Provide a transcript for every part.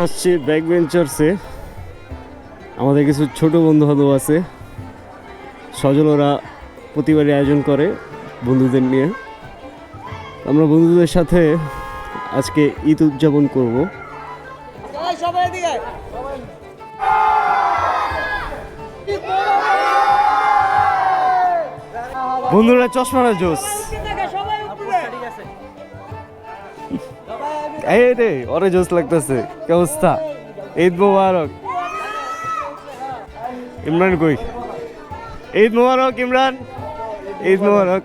আসছি ব্যাক বেঞ্চার্সে। আমাদের কিছু ছোট বন্ধু বান্ধব আছে, সজল ওরা প্রতিবারই আয়োজন করে বন্ধুদের নিয়ে। আমরা বন্ধুদের সাথে আজকে ঈদ উদযাপন করব। বন্ধুরা চশমাটা জোস। এই রে ওরে জোস লাগতেছে। কি অবস্থা? ঈদ মোবারক। ইমরান কই? ঈদ মোবারক ইমরান, ঈদ মোবারক।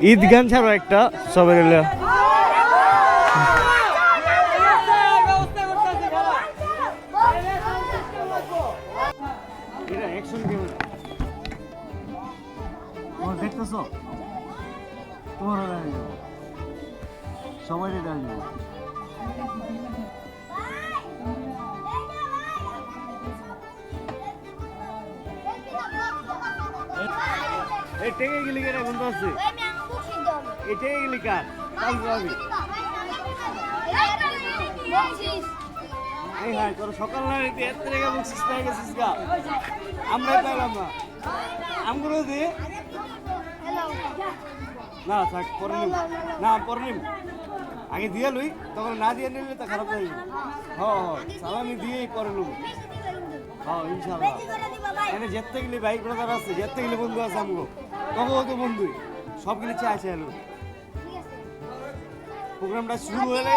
ঈদ গান ছাড়ো একটা সবাই মিলে। দেখতেছো তোমার সবাই এই টেকে গেলি কেন বন্ধু আছে? এই টেকে গেলি কার? এই হ্যাঁ তোর সকাল না রেখে এত জায়গা বলছিস পাই গেছিস গা। আমরা পাইলাম না আমগুলো দিয়ে না থাক পরে নিম না পরে নিম আগে দিয়ে লই, তখন না দিয়ে নিলে তা খারাপ লাগবে। হ্যাঁ সালামি দিয়েই পরে নেব। হ্যাঁ ইনশাল্লাহ। এনে যেতে গেলে বাইক ব্রাদার আছে, যেতে গেলে বন্ধু আছে আমগো, তবু তো বন্ধুই সবগুলি চাই চাই এলো। প্রোগ্রামটা শুরু হলে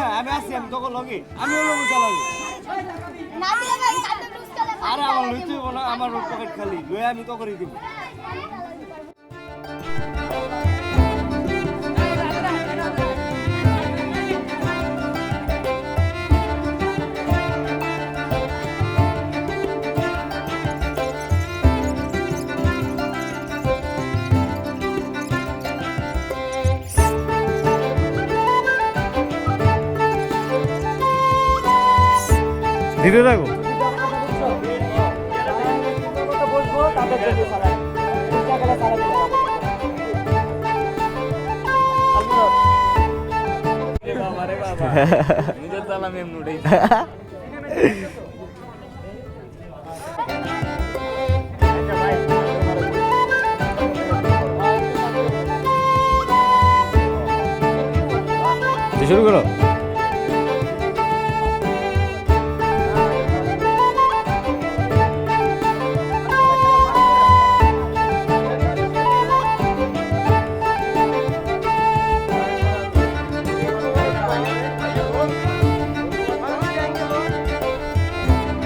হ্যাঁ আমি আসি, আমি তখন লগে আমিও লগে চালাবো। আরে আমার লইতে হবো না, আমার পকেট খালি লয়ে আমি তো করে দিব। দিতে থাকো। শুরু করো।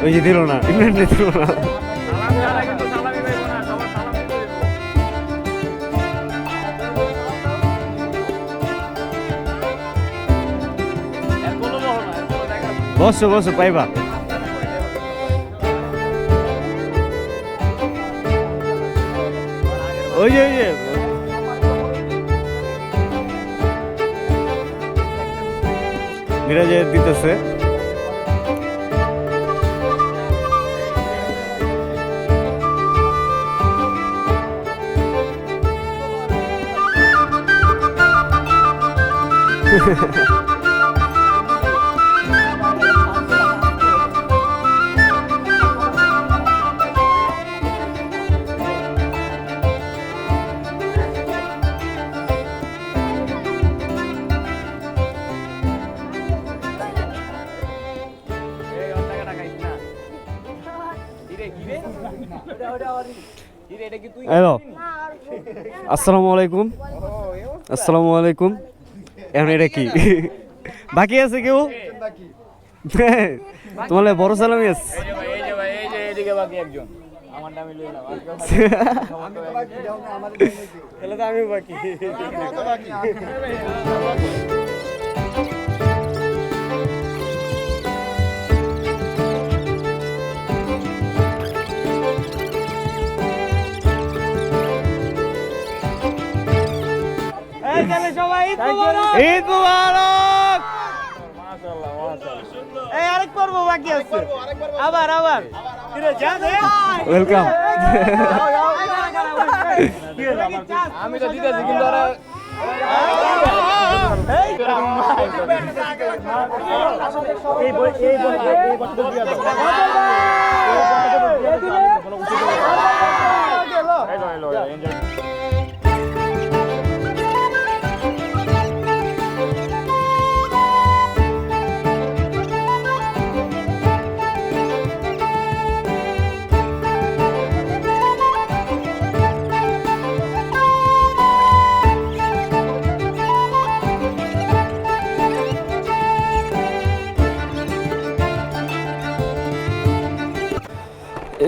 ওই যে দিল না, ইমরান দিল না। বসো বসো পাইবা। ওই যে মিরাজে দিতেছে। হ্যালো আসসালামু আলাইকুম। আসসালামু আলাইকুম। এখন এটা কি বাকি আছে কেউ? তোমার বড় সালামি আছে। আমি বাকি সবাই ঈদ মুবারক। এই আরেক পর্ব বাকি আছে, আবার ওয়েলকাম। আমি তো দিতেছি কিন্তু ওরা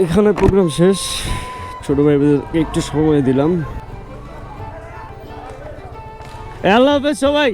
এখানে প্রোগ্রাম শেষ। ছোট ভাইদেরকে একটু সময় দিলাম। আল্লাহ হাফেজ সবাই।